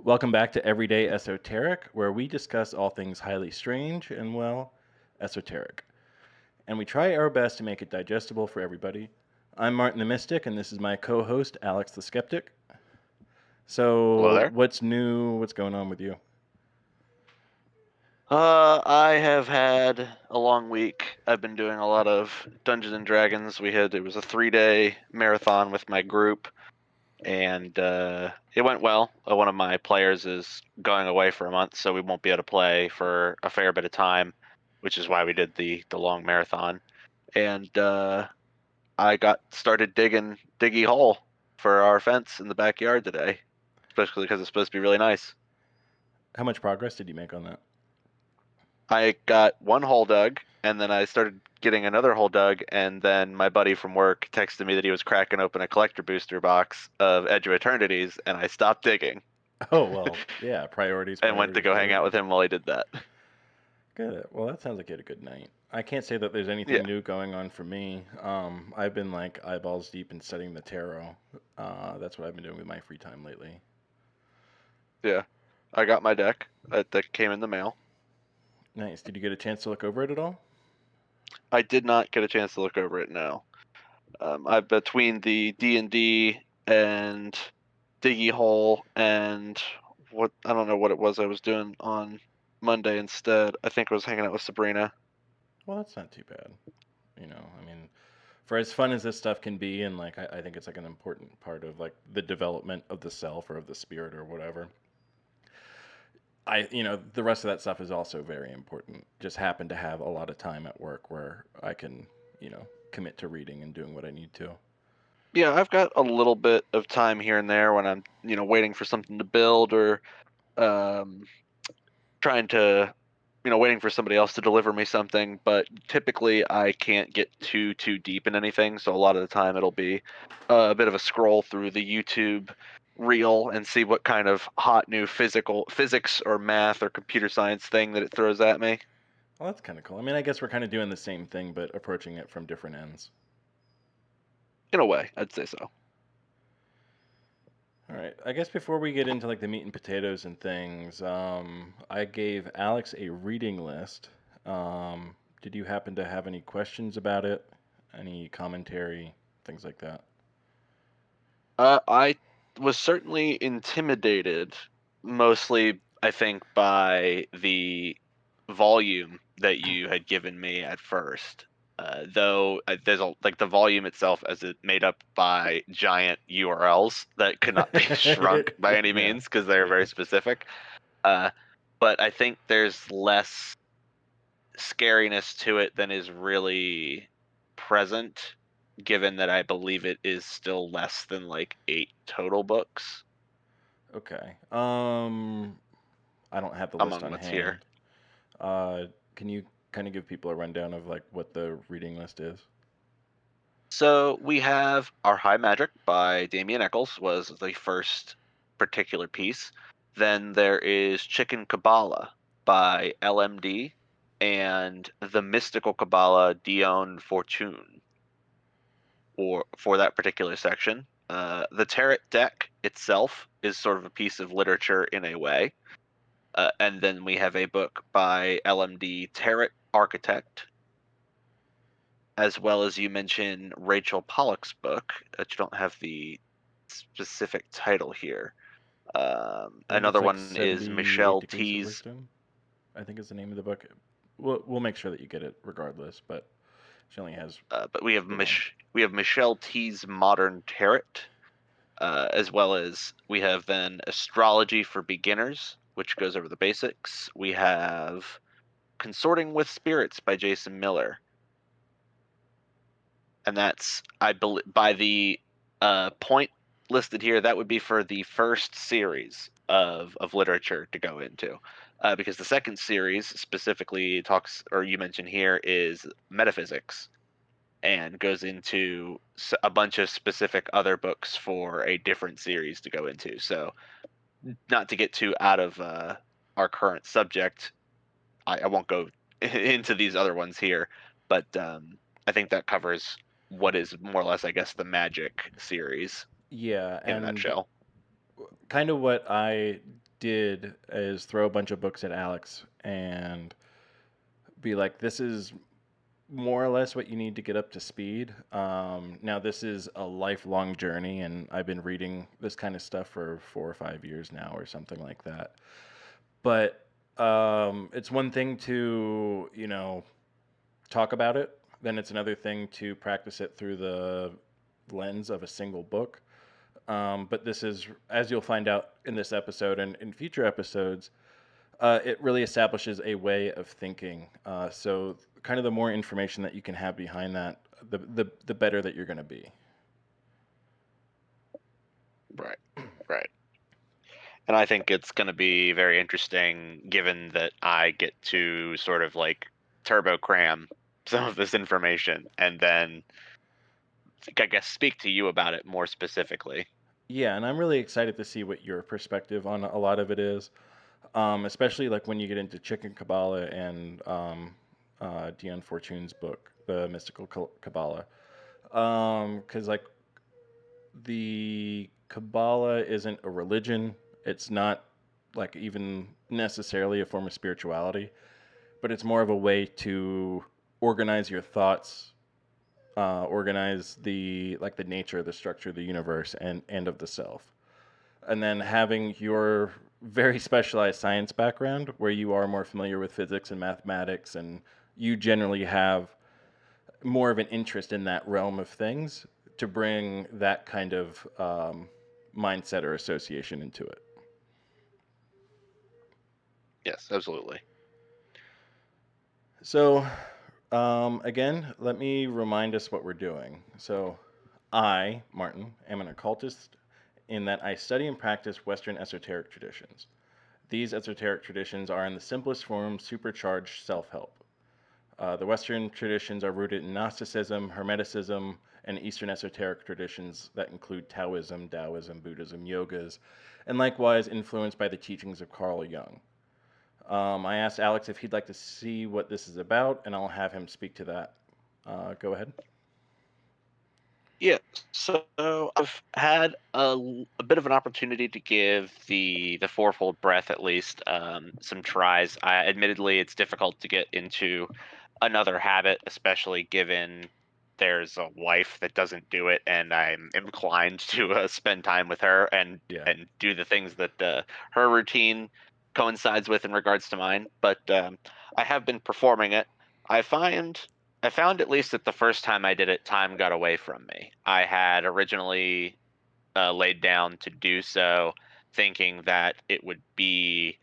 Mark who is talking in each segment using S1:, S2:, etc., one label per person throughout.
S1: Welcome back to Everyday Esoteric, where we discuss all things highly strange and, well, esoteric. And we try our best to make it digestible for everybody. I'm Martin the Mystic, and this is my co host, Alex the Skeptic.
S2: Hello
S1: So,
S2: there.
S1: what's new? What's going on with you?
S2: I have had a long week. I've been doing a lot of Dungeons and Dragons. It was a 3-day marathon with my group, and it went well. One of my players is going away for a month, so we won't be able to play for a fair bit of time, which is why we did the long marathon. And I got started digging Diggy Hole for our fence in the backyard today, especially because it's supposed to be really nice.
S1: How much progress did you make on that?
S2: I got one hole dug, and then I started getting another hole dug, and then my buddy from work texted me that he was cracking open a collector booster box of Edge of Eternities, and I stopped digging
S1: Oh, well, yeah, priorities,
S2: and went to
S1: priorities,
S2: go hang out with
S1: priorities.
S2: him while he did that.
S1: Good. Well, that sounds like you had a good night. I can't say that there's
S2: Yeah,
S1: anything new going on for me. I've been like eyeballs deep in studying the tarot. That's what I've been doing with my free time lately.
S2: yeah. I got my deck that came in the mail.
S1: Nice. Did you get a chance to look over it at all?
S2: I did not get a chance to look over it now. I between the D&D and Diggy Hole and what I don't know what it was I was doing on Monday instead. I think I was hanging out with Sabrina.
S1: Well, that's not too bad. I mean, for as fun as this stuff can be, and like I think it's like an important part of like the development of the self or of the spirit or whatever. The rest of that stuff is also very important. Just happen to have a lot of time at work where I can, commit to reading and doing what I need to.
S2: Yeah, I've got a little bit of time here and there when I'm, waiting for something to build or um, trying to, waiting for somebody else to deliver me something. But typically, I can't get too deep in anything. So a lot of the time, it'll be a bit of a scroll through the YouTube reel and see what kind of hot new physics or math or computer science thing that it throws at me.
S1: Well, that's kind of cool. I mean, I guess we're kind of doing the same thing, but approaching it from different ends.
S2: In a way, I'd say so.
S1: All right. I guess before we get into like the meat and potatoes and things, I gave Alex a reading list. Did you happen to have any questions about it? Any commentary, things like that?
S2: I was certainly intimidated, mostly, I think, by the volume that you had given me at first. Though there's like the volume itself as it made up by giant URLs that could not be shrunk by any
S1: Yeah.
S2: means because they're very specific. Uh, but I think there's less scariness to it than is really present, given that I believe it is still less than like 8 total books
S1: Okay. I don't have the list
S2: among
S1: on
S2: what's here.
S1: hand. Uh, can you kind of give people a rundown of like what the reading list is?
S2: So we have Our High Magic by Damien Echols was the first particular piece. Then there is Chicken Kabbalah by LMD and The Mystical Kabbalah Dion Fortune for that particular section. The Tarot deck itself is sort of a piece of literature in a way. And then we have a book by LMD Tarot Architect, as well as you mentioned Rachel Pollack's book, that you don't have the specific title here.
S1: I think it's
S2: Another
S1: like
S2: one is
S1: 78
S2: Michelle
S1: Degrees of
S2: T's.
S1: Wisdom. I think is the name of the book. We'll make sure that you get it regardless, but she only has
S2: But we have
S1: the one.
S2: We have Michelle T's Modern Tarot, as well as we have then Astrology for Beginners, which goes over the basics. We have Consorting with Spirits by Jason Miller, and that's, I believe, by the point listed here, that would be for the first series of literature to go into, because the second series specifically talks, or you mentioned here, is metaphysics, and goes into a bunch of specific other books for a different series to go into. So, not to get too out of our current subject, I won't go into these other ones here, but I think that covers what is more or less, I guess, the Magic series
S1: Yeah,
S2: in a
S1: and
S2: nutshell.
S1: kind of what I did is throw a bunch of books at Alex and be like, this is more or less what you need to get up to speed. Now, this is a lifelong journey, and I've been reading this kind of stuff for 4 or 5 years now, or something like that. But it's one thing to, talk about it, then it's another thing to practice it through the lens of a single book. But this is, as you'll find out in this episode and in future episodes, it really establishes a way of thinking. So, kind of the more information that you can have behind that, the better that you're going to be.
S2: Right, right. And I think it's going to be very interesting given that I get to sort of like turbo cram some of this information and then, I guess, speak to you about it more specifically.
S1: Yeah, and I'm really excited to see what your perspective on a lot of it is, especially like when you get into Chicken Kabbalah and Dion Fortune's book, The Mystical Kabbalah. Because like the Kabbalah isn't a religion. It's not like even necessarily a form of spirituality, but it's more of a way to organize your thoughts, organize the nature, the structure of the universe, and of the self. And then having your very specialized science background, where you are more familiar with physics and mathematics, and you generally have more of an interest in that realm of things, to bring that kind of mindset or association into it.
S2: Yes, absolutely.
S1: So, again, let me remind us what we're doing. So, I, Martin, am an occultist in that I study and practice Western esoteric traditions. These esoteric traditions are, in the simplest form, supercharged self help. The Western traditions are rooted in Gnosticism, Hermeticism, and Eastern esoteric traditions that include Taoism, Taoism, Buddhism, yogas, and likewise influenced by the teachings of Carl Jung. I asked Alex if he'd like to see what this is about, and I'll have him speak to that. Go ahead.
S2: Yeah, so I've had a bit of an opportunity to give the fourfold breath at least some tries. Admittedly, it's difficult to get into another habit, especially given there's a wife that doesn't do it, and I'm inclined to spend time with her
S1: Yeah.
S2: and do the things that her routine coincides with in regards to mine. But I have been performing it. I find I found at least that the first time I did it, time got away from me. I had originally laid down to do so, thinking that it would be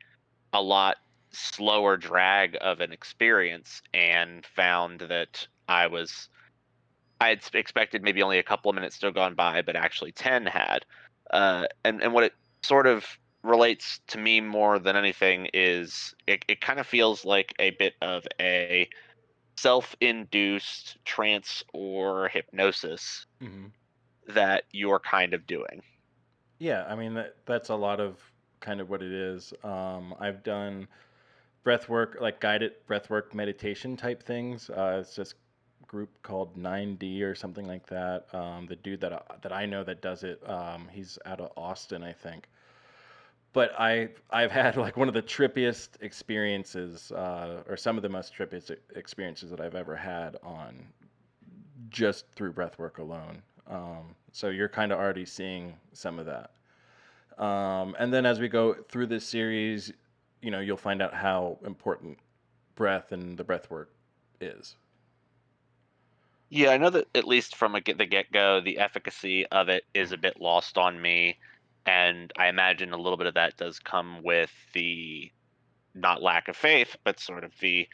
S2: a lot slower drag of an experience, and found that I had expected maybe only a couple of minutes to have gone by, but actually 10 had. And what it sort of relates to me more than anything is it kind of feels like a bit of a self-induced trance or hypnosis
S1: Hmm.
S2: that you're kind of doing.
S1: Yeah, I mean that's a lot of kind of what it is. I've done breath work, like guided breath work meditation type things. It's this group called 9D or something like that. The dude that I know that does it, he's out of Austin, I think. But I've had like one of the trippiest experiences, or some of the most trippiest experiences that I've ever had on just through breath work alone. So you're kind of already seeing some of that. And then as we go through this series, you'll find out how important breath and the breath work is.
S2: Yeah, I know that at least from the get go, the efficacy of it is a bit lost on me, and I imagine a little bit of that does come with the not lack of faith, but sort of the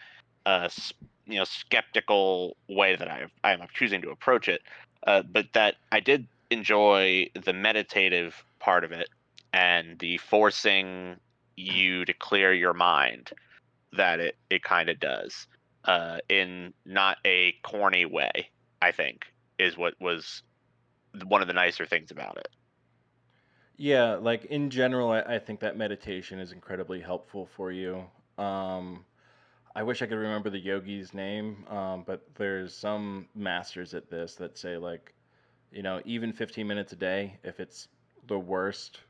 S2: skeptical way that I am choosing to approach it. But that I did enjoy the meditative part of it and the forcing you to clear your mind that it kind of does in not a corny way. I think, is what was one of the nicer things about it.
S1: Yeah, like in general, I think that meditation is incredibly helpful for you. Um, I wish I could remember the yogi's name, but there's some masters at this that say like, even 15 minutes a day, if it's the worst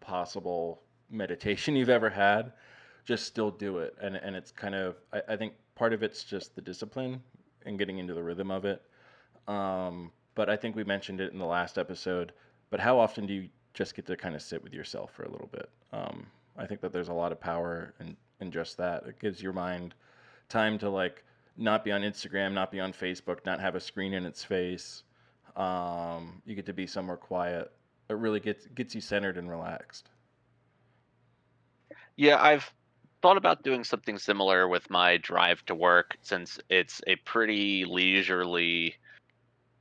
S1: possible meditation you've ever had, just still do it. And it's kind of, I think part of it's just the discipline and getting into the rhythm of it. But I think we mentioned it in the last episode. But how often do you just get to kind of sit with yourself for a little bit? I think that there's a lot of power in just that. It gives your mind time to like not be on Instagram, not be on Facebook, not have a screen in its face. You get to be somewhere quiet. It really gets you centered and relaxed.
S2: Yeah, I've thought about doing something similar with my drive to work since it's a pretty leisurely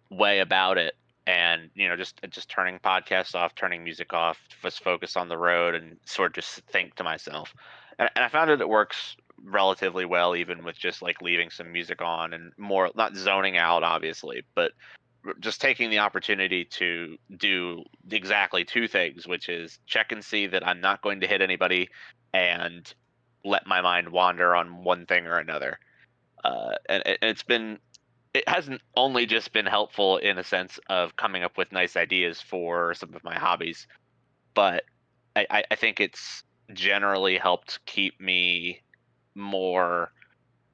S2: way about it. And just turning podcasts off, turning music off, just focus on the road and sort of just think to myself. And I found that it works relatively well, even with just like leaving some music on and more not zoning out, obviously, but just taking the opportunity to do exactly two things, which is check and see that I'm not going to hit anybody, and let my mind wander on one thing or another. And it hasn't only just been helpful in a sense of coming up with nice ideas for some of my hobbies, but I think it's generally helped keep me more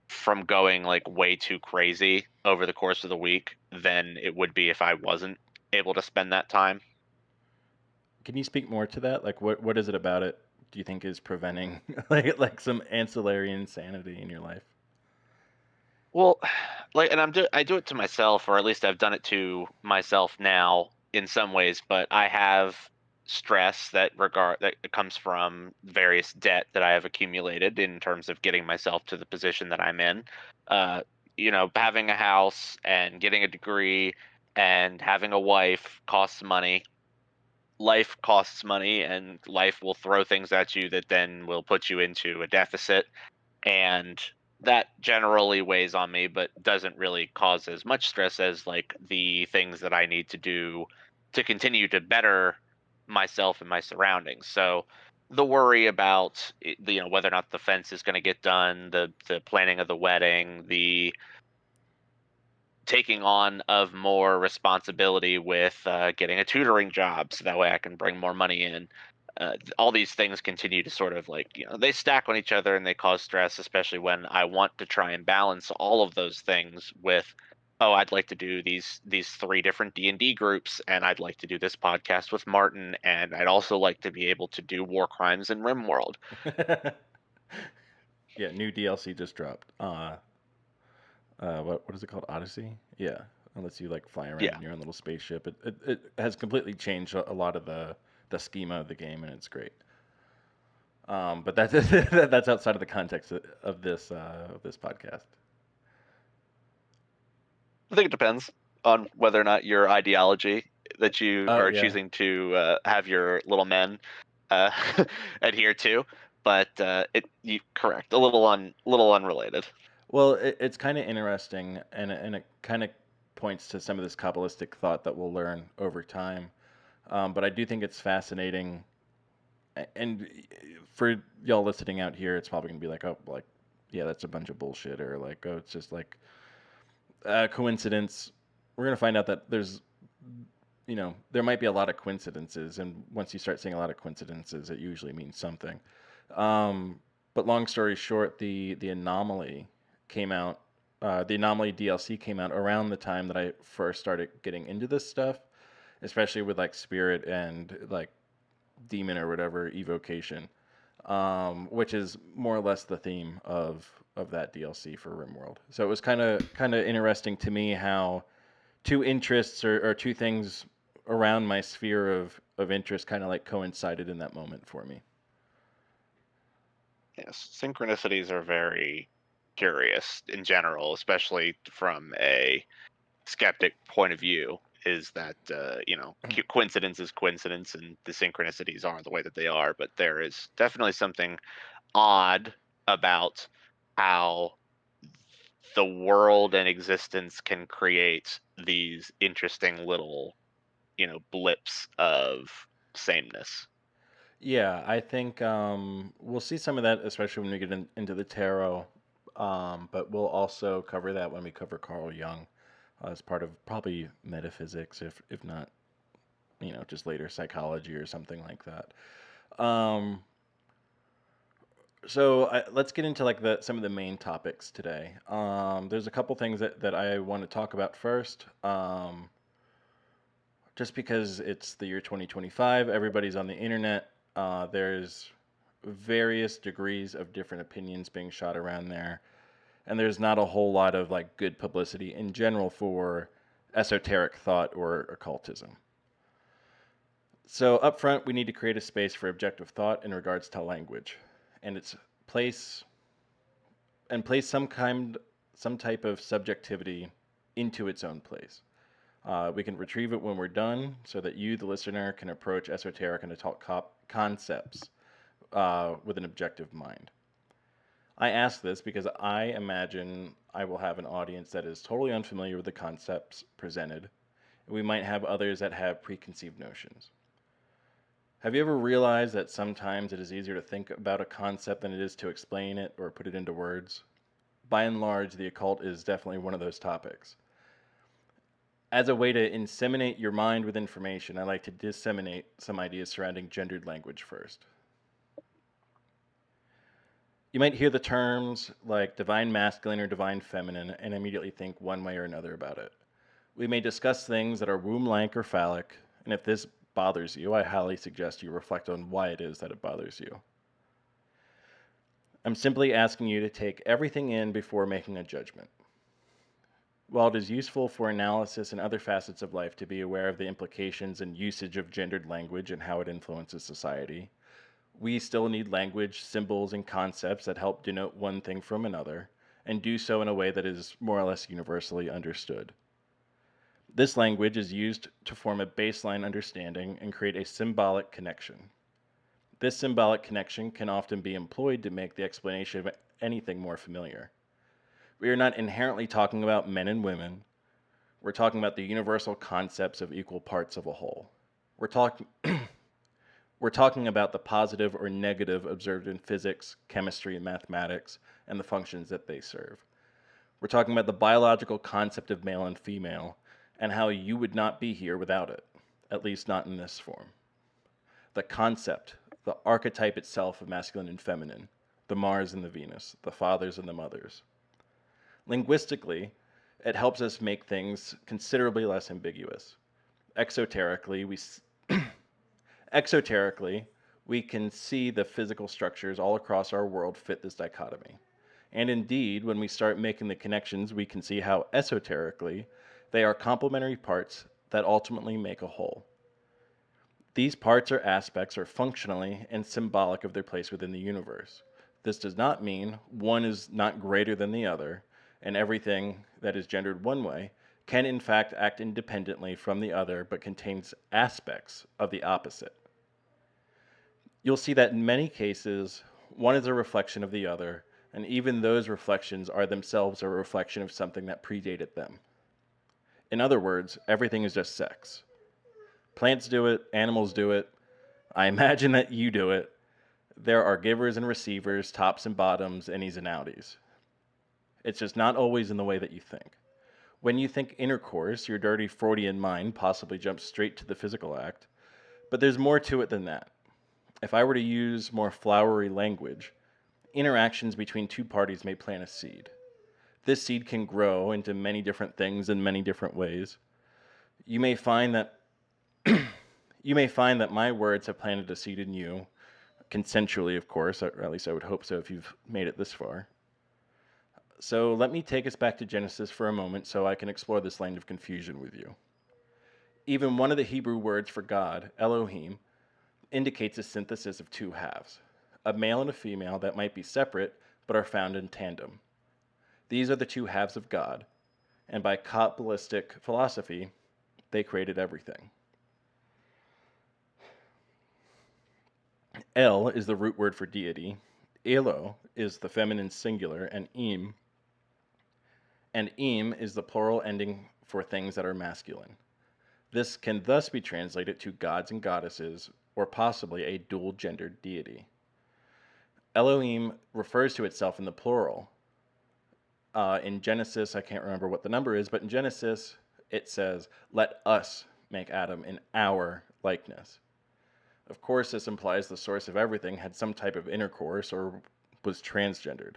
S2: from going like way too crazy over the course of the week than it would be if I wasn't able to spend that time.
S1: Can you speak more to that? Like, what is it about it? Do you think is preventing like some ancillary insanity in your life?
S2: Well, like, and I do it to myself, or at least I've done it to myself now in some ways. But I have stress that comes from various debt that I have accumulated in terms of getting myself to the position that I'm in. Uh, having a house and getting a degree and having a wife costs money. Life costs money, and life will throw things at you that then will put you into a deficit, and that generally weighs on me but doesn't really cause as much stress as like the things that I need to do to continue to better myself and my surroundings. So the worry about whether or not the fence is going to get done, the planning of the wedding, the taking on of more responsibility with getting a tutoring job so that way I can bring more money in. All these things continue to sort of like, they stack on each other and they cause stress, especially when I want to try and balance all of those things with, oh, I'd like to do these three different D&D groups, and I'd like to do this podcast with Martin, and I'd also like to be able to do War Crimes in RimWorld.
S1: Yeah, new DLC just dropped. What is it called? Odyssey? Yeah, it lets you like fly around
S2: Yeah.
S1: in your own little spaceship. It has completely changed a lot of the schema of the game, and it's great. But that's that's outside of the context of this podcast.
S2: I think it depends on whether or not your ideology that you
S1: Oh
S2: are
S1: yeah.
S2: choosing to have your little men uh, adhere to. But you correct, a little unrelated.
S1: Well, it's kind of interesting, and it kind of points to some of this kabbalistic thought that we'll learn over time. But I do think it's fascinating, and for y'all listening out here, it's probably gonna be like, oh, like, yeah, that's a bunch of bullshit, or like, oh, it's just like coincidence. We're gonna find out that there might be a lot of coincidences, and once you start seeing a lot of coincidences, it usually means something. Um, but long story short, the anomaly came out. The anomaly DLC came out around the time that I first started getting into this stuff, especially with like spirit and like demon or whatever evocation, which is more or less the theme of that DLC for RimWorld. So it was kind of interesting to me how two interests or two things around my sphere of interest kind of like coincided in that moment for me.
S2: Yes, synchronicities are very curious in general, especially from a skeptic point of view. Is that coincidence is coincidence, and the synchronicities are the way that they are. But there is definitely something odd about how the world and existence can create these interesting little, blips of sameness.
S1: Yeah, I think we'll see some of that, especially when we get into the tarot. But we'll also cover that when we cover Carl Jung as part of probably metaphysics, if not, just later psychology or something like that. Um, let's get into like some of the main topics today. There's a couple things that I want to talk about first. Just because it's the year 2025, everybody's on the internet. There's various degrees of different opinions being shot around there, and there's not a whole lot of like good publicity in general for esoteric thought or occultism. So up front, we need to create a space for objective thought in regards to language, and its place place some type of subjectivity into its own place. We can retrieve it when we're done so that you, the listener, can approach esoteric and occult concepts with an objective mind. I ask this because I imagine I will have an audience that is totally unfamiliar with the concepts presented. We might have others that have preconceived notions. Have you ever realized that sometimes it is easier to think about a concept than it is to explain it or put it into words? By and large, the occult is definitely one of those topics. As a way to inseminate your mind with information, I like to disseminate some ideas surrounding gendered language first. You might hear the terms like divine masculine or divine feminine and immediately think one way or another about it. We may discuss things that are womb-like or phallic, and if this bothers you, I highly suggest you reflect on why it is that it bothers you. I'm simply asking you to take everything in before making a judgment. While it is useful for analysis and other facets of life to be aware of the implications and usage of gendered language and how it influences society, we still need language, symbols, and concepts that help denote one thing from another, and do so in a way that is more or less universally understood. This language is used to form a baseline understanding and create a symbolic connection. This symbolic connection can often be employed to make the explanation of anything more familiar. We are not inherently talking about men and women. We're talking about the universal concepts of equal parts of a whole. We're talking we're talking about the positive or negative observed in physics, chemistry, and mathematics, and the functions that they serve. We're talking about the biological concept of male and female, and how you would not be here without it, at least not in this form. The concept, the archetype itself of masculine and feminine, the Mars and the Venus, the fathers and the mothers. Linguistically, it helps us make things considerably less ambiguous. Exoterically, exoterically, we can see the physical structures all across our world fit this dichotomy. And indeed, when we start making the connections, we can see how esoterically they are complementary parts that ultimately make a whole. These parts or aspects are functionally and symbolic of their place within the universe. This does not mean one is not greater than the other, and everything that is gendered one way can in fact act independently from the other but contains aspects of the opposite. You'll see that in many cases, one is a reflection of the other, and even those reflections are themselves a reflection of something that predated them. In other words, everything is just sex. Plants do it, animals do it. I imagine that you do it. There are givers and receivers, tops and bottoms, innies and outies. It's just not always in the way that you think. When you think intercourse, your dirty Freudian mind possibly jumps straight to the physical act, but there's more to it than that. If I were to use more flowery language, interactions between two parties may plant a seed. This seed can grow into many different things in many different ways. You may find that my words have planted a seed in you, consensually, of course, or at least I would hope so if you've made it this far. So let me take us back to Genesis for a moment so I can explore this land of confusion with you. Even one of the Hebrew words for God, Elohim, indicates a synthesis of two halves, a male and a female that might be separate but are found in tandem. These are the two halves of God, and by Kabbalistic philosophy, they created everything. El is the root word for deity, Elo is the feminine singular, and Im is the plural ending for things that are masculine. This can thus be translated to gods and goddesses, or possibly a dual gendered deity. Elohim refers to itself in the plural. In Genesis, I can't remember what the number is, but in Genesis, it says, "Let us make Adam in our likeness." Of course, this implies the source of everything had some type of intercourse or was transgendered.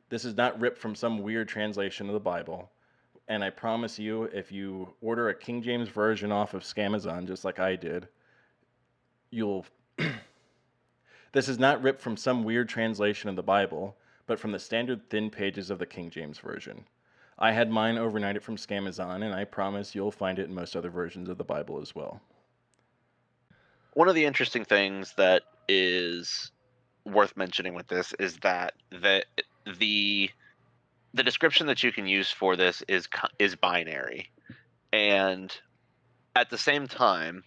S1: This is not ripped from some weird translation of the Bible, and I promise you, if you order a King James version off of Scamazon, just like I did, you'll. This is not ripped from some weird translation of the Bible, but from the standard thin pages of the King James Version. I had mine overnighted from Scamazon, and I promise you'll find it in most other versions of the Bible as well.
S2: One of the interesting things that is worth mentioning with this is that the description that you can use for this is binary, and at the same time,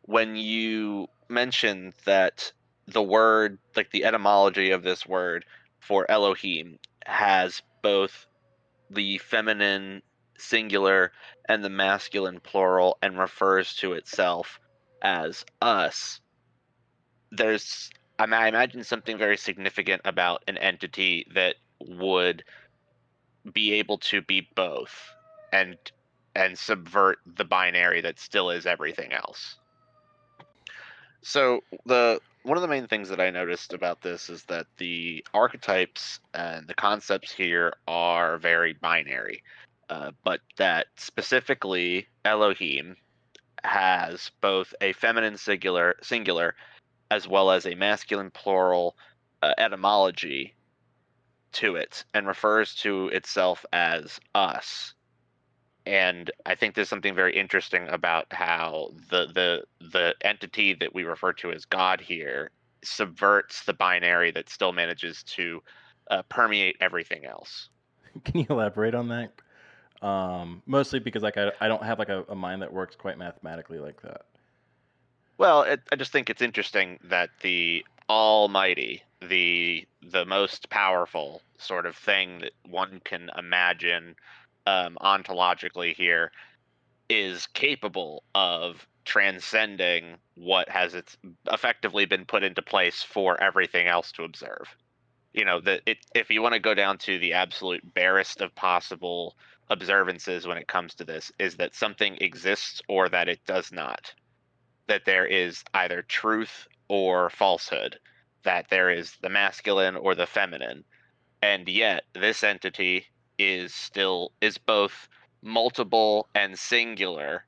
S2: when you mention that the word, like the etymology of this word for Elohim, has both the feminine singular and the masculine plural and refers to itself as us, there's I imagine something very significant about an entity that would be able to be both and subvert the binary that still is everything else. So the one of the main things that I noticed about this is that the archetypes and the concepts here are very binary, but that specifically Elohim has both a feminine singular as well as a masculine plural etymology to it, and refers to itself as us. And I think there's something very interesting about how the entity that we refer to as God here subverts the binary that still manages to permeate everything else.
S1: Can you elaborate on that? Mostly because I don't have like a mind that works quite mathematically like that.
S2: Well, I just think it's interesting that the Almighty, the most powerful sort of thing that one can imagine ontologically here, is capable of transcending what has its effectively been put into place for everything else to observe. You know, if you want to go down to the absolute barest of possible observances when it comes to this, is that something exists or that it does not, that there is either truth or falsehood, that there is the masculine or the feminine, and yet this entity is both multiple and singular,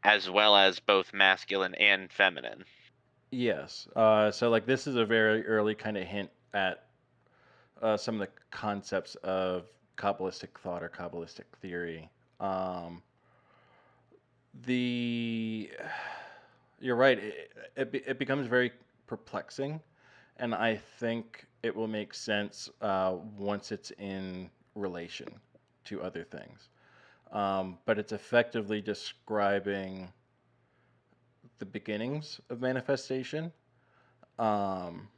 S2: as well as both masculine and feminine.
S1: Yes. So like this is a very early kind of hint at some of the concepts of Kabbalistic thought or Kabbalistic theory. Um, the you're right. It becomes very perplexing, and I think it will make sense once it's in relation to other things. But it's effectively describing the beginnings of manifestation. Um,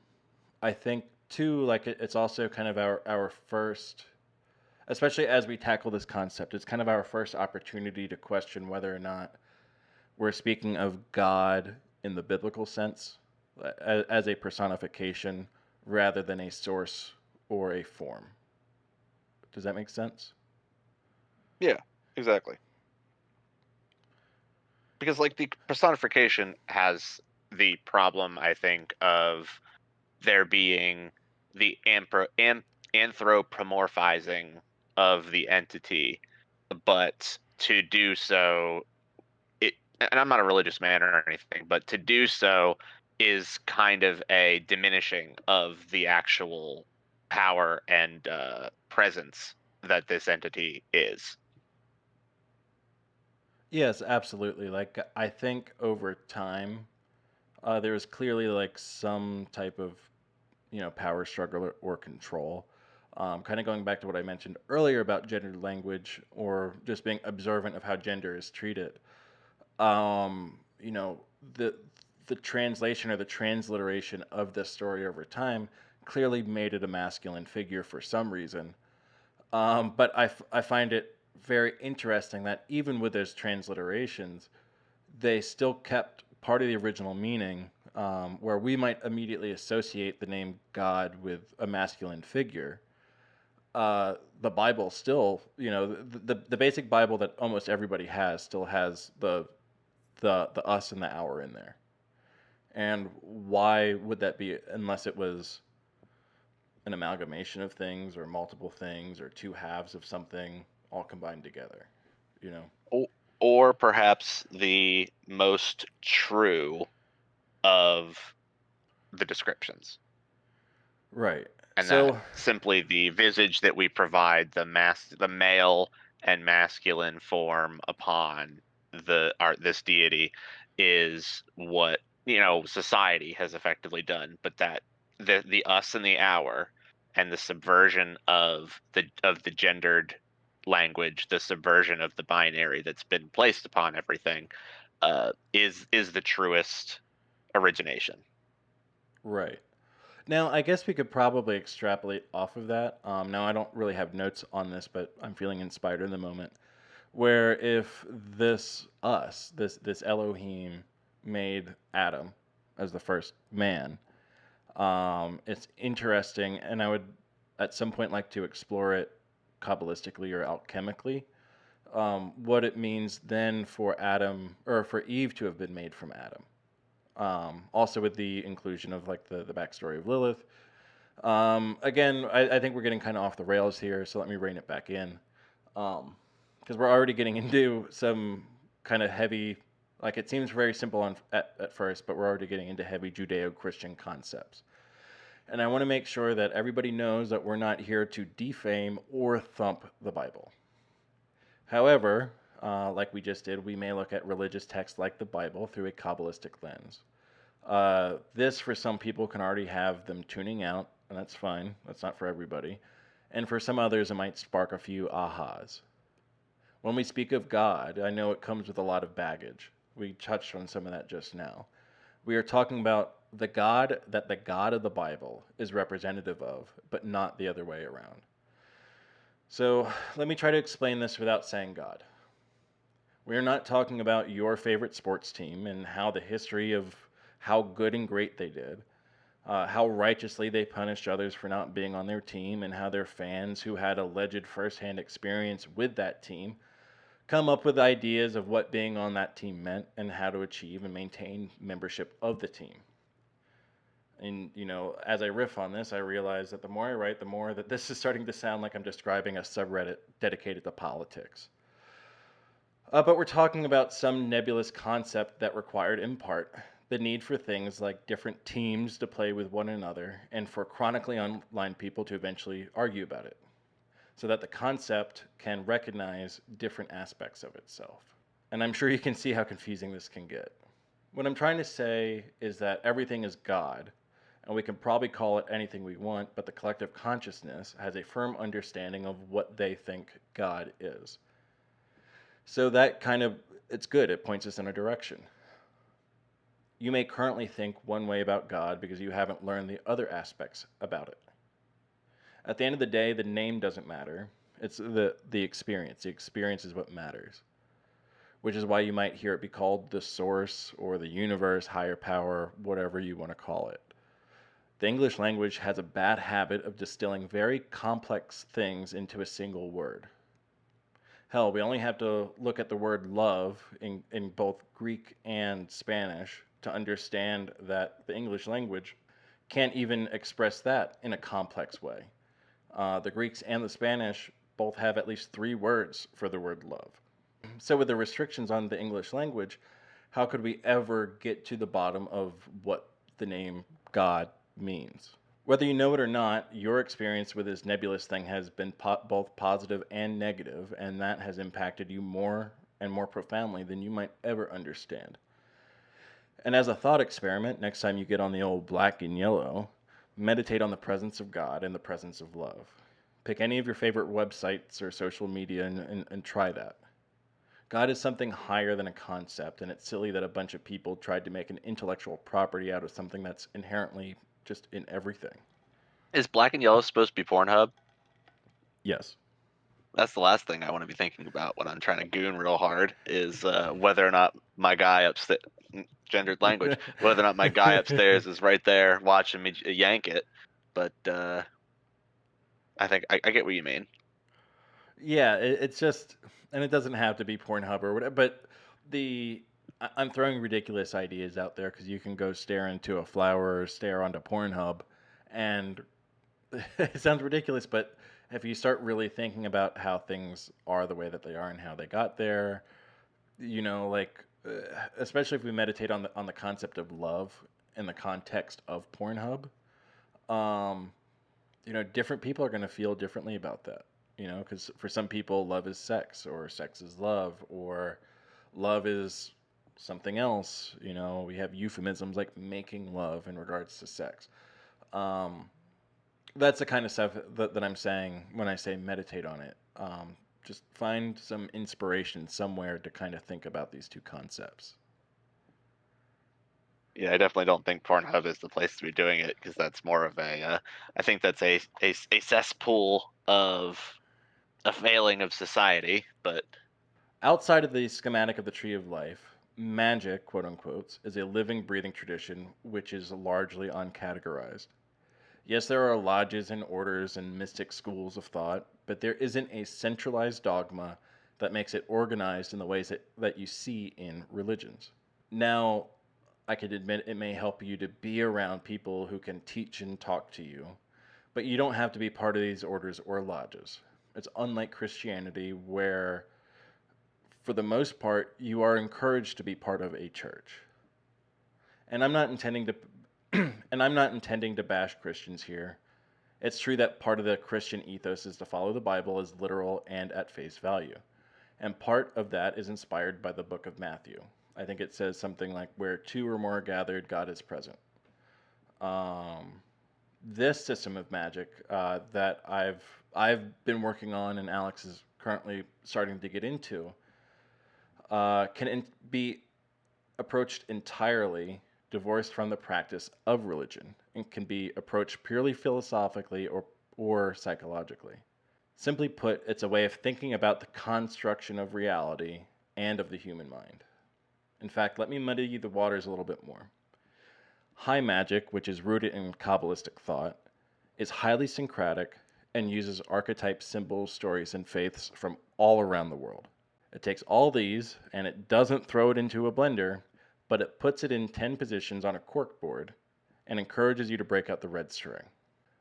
S1: I think too, like it's also kind of our first, especially as we tackle this concept, it's kind of our first opportunity to question whether or not we're speaking of God in the biblical sense, as a personification rather than a source or a form. Does that make sense?
S2: Yeah, exactly. Because like the personification has the problem, I think, of there being the anthropomorphizing of the entity, but to do so, and I'm not a religious man or anything, but to do so is kind of a diminishing of the actual power and presence that this entity is.
S1: Yes, absolutely. Like I think over time, there was clearly like some type of power struggle or control. Kind of going back to what I mentioned earlier about gendered language or just being observant of how gender is treated. You know, the translation or the transliteration of this story over time clearly made it a masculine figure for some reason. But I find it very interesting that even with those transliterations, they still kept part of the original meaning, where we might immediately associate the name God with a masculine figure. The Bible still, the basic Bible that almost everybody has still has the us and the our in there. And why would that be unless it was an amalgamation of things or multiple things or two halves of something all combined together, you know?
S2: O- or perhaps the most true of the descriptions.
S1: Right.
S2: And that
S1: So,
S2: simply the visage that we provide the male and masculine form upon this deity is what society has effectively done, but that the us and the our and the subversion of the gendered language, the subversion of the binary that's been placed upon everything, is the truest origination.
S1: right. Now, I guess we could probably extrapolate off of that. Now, I don't really have notes on this, but I'm feeling inspired in the moment. Where if this Elohim made Adam as the first man, it's interesting, and I would at some point like to explore it kabbalistically or alchemically. What it means then for Adam or for Eve to have been made from Adam. Also with the inclusion of like the backstory of Lilith. Again, I think we're getting kind of off the rails here, so let me rein it back in. Because we're already getting into some kind of heavy, like it seems very simple at first, but we're already getting into heavy Judeo Christian concepts. And I want to make sure that everybody knows that we're not here to defame or thump the Bible. However, like we just did, we may look at religious texts like the Bible through a Kabbalistic lens. This, for some people, can already have them tuning out, and that's fine. That's not for everybody. And for some others, it might spark a few ahas. When we speak of God, I know it comes with a lot of baggage. We touched on some of that just now. We are talking about the God that the God of the Bible is representative of, but not the other way around. So let me try to explain this without saying God. We are not talking about your favorite sports team and how the history of how good and great they did, how righteously they punished others for not being on their team, and how their fans who had alleged firsthand experience with that team come up with ideas of what being on that team meant and how to achieve and maintain membership of the team. And, as I riff on this, I realize that the more I write, the more that this is starting to sound like I'm describing a subreddit dedicated to politics. But we're talking about some nebulous concept that required, in part, the need for things like different teams to play with one another and for chronically online people to eventually argue about it, so that the concept can recognize different aspects of itself. And I'm sure you can see how confusing this can get. What I'm trying to say is that everything is God, and we can probably call it anything we want, but the collective consciousness has a firm understanding of what they think God is. So that kind of, it's good, it points us in a direction. You may currently think one way about God because you haven't learned the other aspects about it. At the end of the day, the name doesn't matter. It's the experience. The experience is what matters. Which is why you might hear it be called the source or the universe, higher power, whatever you want to call it. The English language has a bad habit of distilling very complex things into a single word. Hell, we only have to look at the word love in both Greek and Spanish to understand that the English language can't even express that in a complex way. The Greeks and the Spanish both have at least 3 words for the word love. So, with the restrictions on the English language, how could we ever get to the bottom of what the name God means? Whether you know it or not, your experience with this nebulous thing has been both positive and negative, and that has impacted you more and more profoundly than you might ever understand. And as a thought experiment, next time you get on the old black and yellow, meditate on the presence of God and the presence of love. Pick any of your favorite websites or social media and try that. God is something higher than a concept, and it's silly that a bunch of people tried to make an intellectual property out of something that's inherently just in everything.
S2: Is black and yellow supposed to be Pornhub?
S1: Yes.
S2: That's the last thing I want to be thinking about when I'm trying to goon real hard is whether or not my guy upstairs, gendered language, whether or not my guy upstairs is right there watching me yank it. But I think I get what you mean.
S1: Yeah, it's just, and it doesn't have to be Pornhub or whatever. But I'm throwing ridiculous ideas out there because you can go stare into a flower or stare onto Pornhub, and it sounds ridiculous. But if you start really thinking about how things are the way that they are and how they got there, like especially if we meditate on the concept of love in the context of Pornhub, um, different people are going to feel differently about that. Because for some people, love is sex, or sex is love, or love is something else. We have euphemisms like making love in regards to sex. Um, that's the kind of stuff that I'm saying when I say meditate on it. Just find some inspiration somewhere to kind of think about these two concepts.
S2: Yeah, I definitely don't think Pornhub is the place to be doing it because that's more of a. I think that's a cesspool of a failing of society. But
S1: Outside of the schematic of the tree of life, magic, quote unquote, is a living, breathing tradition which is largely uncategorized. Yes, there are lodges and orders and mystic schools of thought, but there isn't a centralized dogma that makes it organized in the ways that you see in religions. Now, I could admit it may help you to be around people who can teach and talk to you, but you don't have to be part of these orders or lodges. It's unlike Christianity, where, for the most part, you are encouraged to be part of a church. And I'm not intending to and I'm not intending to bash Christians here. It's true that part of the Christian ethos is to follow the Bible as literal and at face value. And part of that is inspired by the book of Matthew. I think it says something like, where two or more are gathered, God is present. Um, this system of magic that I've been working on, and Alex is currently starting to get into, be approached entirely divorced from the practice of religion and can be approached purely philosophically or psychologically. Simply put, it's a way of thinking about the construction of reality and of the human mind. In fact, let me muddy the waters a little bit more. High magic, which is rooted in Kabbalistic thought, is highly syncretic and uses archetypes, symbols, stories, and faiths from all around the world. It takes all these and it doesn't throw it into a blender, but it puts it in 10 positions on a cork board and encourages you to break out the red string.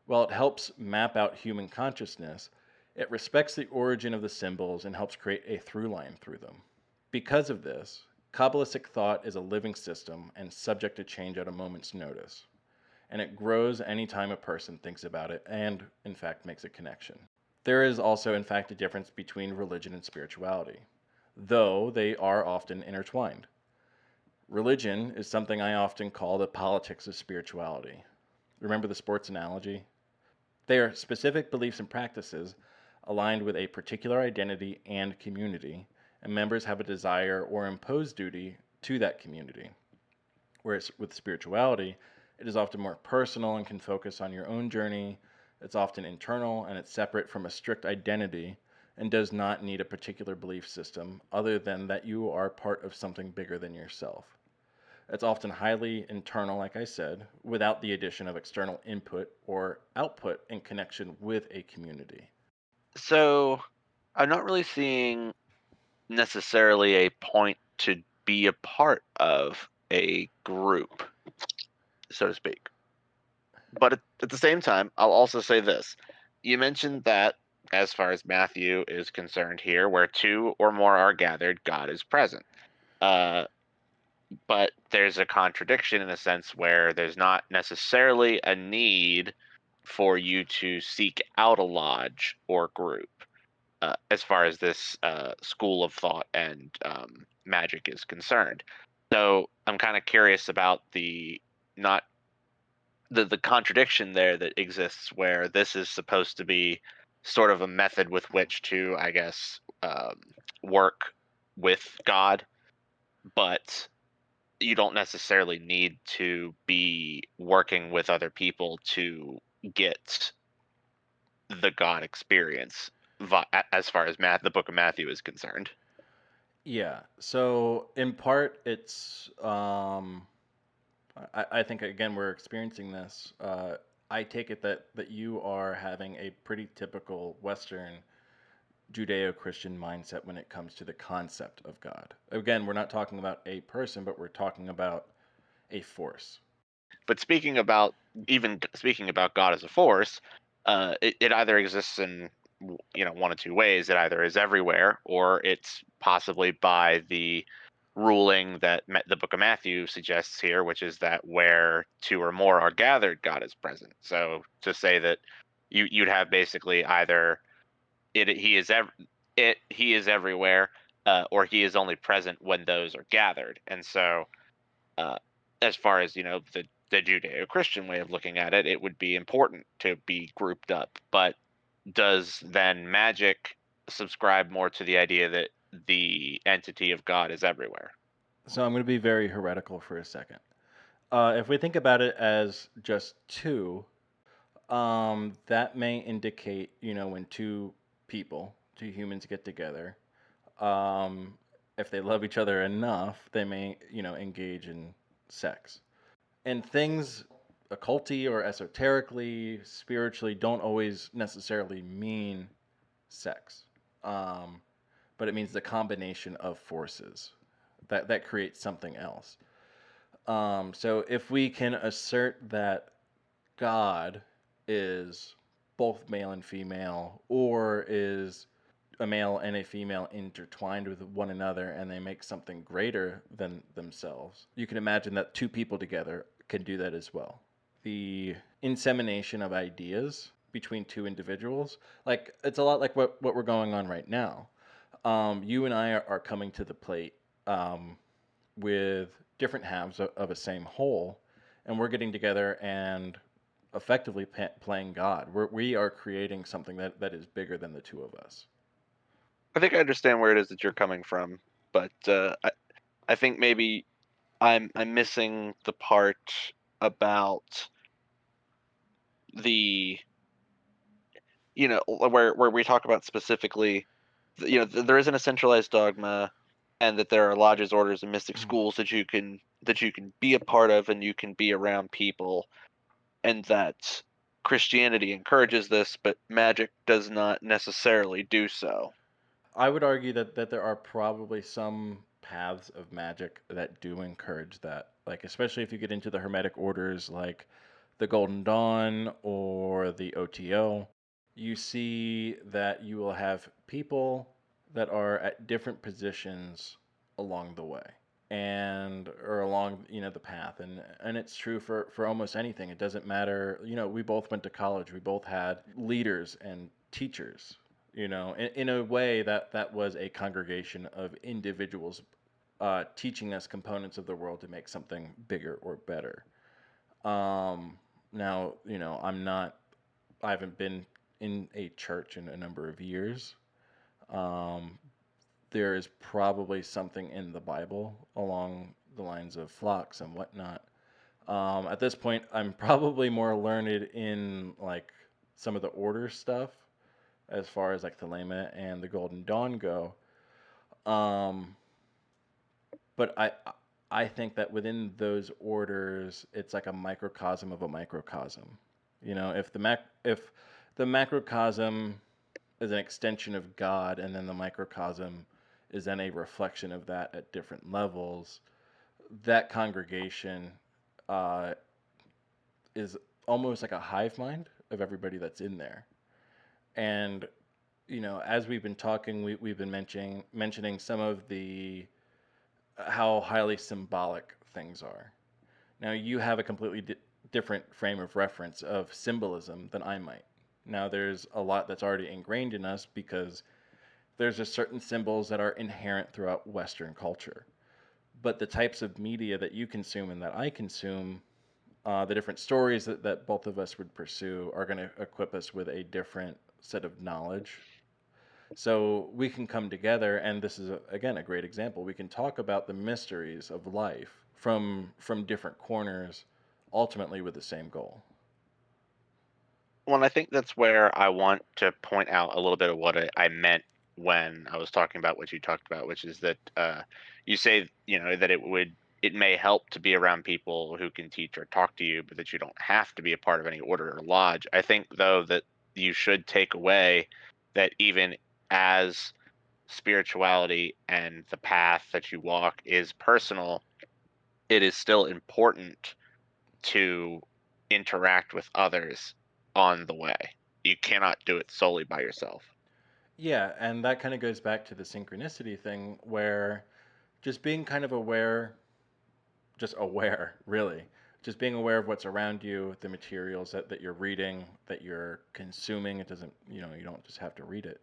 S1: While it helps map out human consciousness, it respects the origin of the symbols and helps create a through line through them. Because of this, Kabbalistic thought is a living system and subject to change at a moment's notice, and it grows anytime a person thinks about it and, in fact, makes a connection. There is also, in fact, a difference between religion and spirituality, though they are often intertwined. Religion is something I often call the politics of spirituality. Remember the sports analogy? They are specific beliefs and practices aligned with a particular identity and community, and members have a desire or imposed duty to that community. Whereas with spirituality, it is often more personal and can focus on your own journey. It's often internal and it's separate from a strict identity and does not need a particular belief system other than that you are part of something bigger than yourself. It's often highly internal, like I said, without the addition of external input or output in connection with a community.
S2: so I'm not really seeing necessarily a point to be a part of a group, so to speak. But at the same time, I'll also say this. You mentioned that as far as Matthew is concerned here, where two or more are gathered, God is present. Uh, but there's a contradiction in a sense where there's not necessarily a need for you to seek out a lodge or group as far as this school of thought and magic is concerned. So I'm kind of curious about the not the contradiction there that exists where this is supposed to be sort of a method with which to, I guess, work with God, but you don't necessarily need to be working with other people to get the God experience. as far as the book of Matthew is concerned.
S1: Yeah. So in part, it's I think again we're experiencing this. I take it that you are having a pretty typical Western Judeo-Christian mindset when it comes to the concept of God. Again, we're not talking about a person, but we're talking about a force.
S2: But speaking about God as a force, it either exists in one of two ways. It either is everywhere, or it's possibly by the ruling that the Book of Matthew suggests here, which is that where two or more are gathered, God is present. So to say that you'd have basically either he is everywhere, or he is only present when those are gathered. And so, uh, as far as the Judeo-Christian way of looking at it, it would be important to be grouped up. But does then Magick subscribe more to the idea that the entity of God is everywhere?
S1: So I'm going to be very heretical for a second. If we think about it as just two, that may indicate, when two humans get together, um, if they love each other enough, they may, engage in sex. And things occulty or esoterically, spiritually, don't always necessarily mean sex. Um, but it means the combination of forces that creates something else. So if we can assert that God is both male and female, or is a male and a female intertwined with one another and they make something greater than themselves, you can imagine that two people together can do that as well. The insemination of ideas between two individuals, like it's a lot like what we're going on right now. You and I are coming to the plate um, with different halves of a same whole, and we're getting together and effectively playing God. We are creating something that is bigger than the two of us.
S2: I think I understand where it is that you're coming from, but I think maybe I'm missing the part about the where we talk about specifically there isn't a centralized dogma, and that there are lodges, orders, and mystic schools that you can be a part of, and you can be around people, and that Christianity encourages this, but magic does not necessarily do so.
S1: I would argue that there are probably some paths of magic that do encourage that. Like especially if you get into the hermetic orders like the Golden Dawn or the OTO, you see that you will have people that are at different positions along the way and or along the path, and it's true for almost anything. It doesn't matter. We both went to college, we both had leaders and teachers, in a way that was a congregation of individuals teaching us components of the world to make something bigger or better. Now, I haven't been in a church in a number of years. Um, there is probably something in the Bible along the lines of flocks and whatnot. At this point, I'm probably more learned in like some of the order stuff as far as like the Lema and the Golden Dawn go. Um, but I think that within those orders, it's like a microcosm of a microcosm. If the macrocosm is an extension of God, and then the microcosm is then a reflection of that at different levels, that congregation uh, is almost like a hive mind of everybody that's in there. And as we've been talking, we've been mentioning some of the how highly symbolic things are. Now, you have a completely different frame of reference of symbolism than I might. Now, there's a lot that's already ingrained in us because there's just certain symbols that are inherent throughout Western culture. But the types of media that you consume and that I consume, the different stories that both of us would pursue are going to equip us with a different set of knowledge. So we can come together, and this is again a great example. We can talk about the mysteries of life from different corners, ultimately with the same goal.
S2: Well, I think that's where I want to point out a little bit of what I meant when I was talking about what you talked about, which is that you say, that it may help to be around people who can teach or talk to you, but that you don't have to be a part of any order or lodge. I think, though, that you should take away that even as spirituality and the path that you walk is personal, it is still important to interact with others on the way. You cannot do it solely by yourself.
S1: Yeah, and that kind of goes back to the synchronicity thing where just being kind of aware, just aware, really. Just being aware of what's around you, the materials that you're reading, that you're consuming. It doesn't, you don't just have to read it.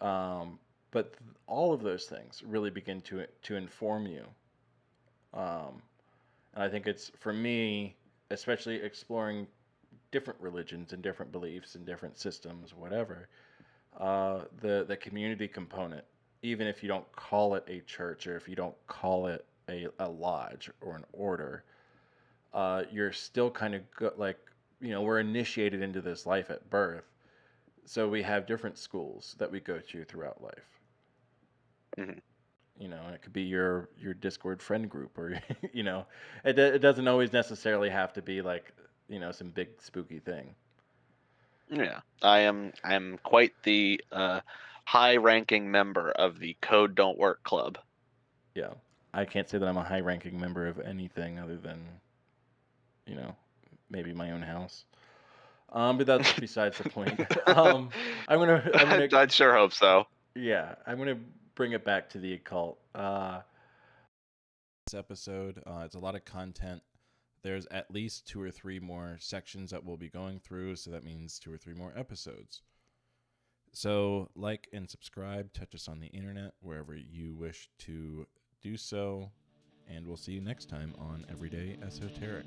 S1: But all of those things really begin to inform you. Um, and I think it's for me, especially exploring different religions and different beliefs and different systems, whatever. The community component, even if you don't call it a church or if you don't call it a lodge or an order, you're still kind of like we're initiated into this life at birth, so we have different schools that we go to throughout life.
S2: Hmm.
S1: And it could be your Discord friend group, or it doesn't always necessarily have to be like some big spooky thing.
S2: Yeah, I am quite the high-ranking member of the Code Don't Work Club.
S1: Yeah, I can't say that I'm a high-ranking member of anything other than you know maybe my own house. But that's besides the point. I'm gonna
S2: I'd sure hope so.
S1: yeah, I'm gonna bring it back to the occult. This episode, it's a lot of content. There's at least 2 or 3 more sections that we'll be going through, so that means 2 or 3 more episodes. So, like and subscribe, touch us on the internet wherever you wish to do so, and we'll see you next time on Everyday Esoteric.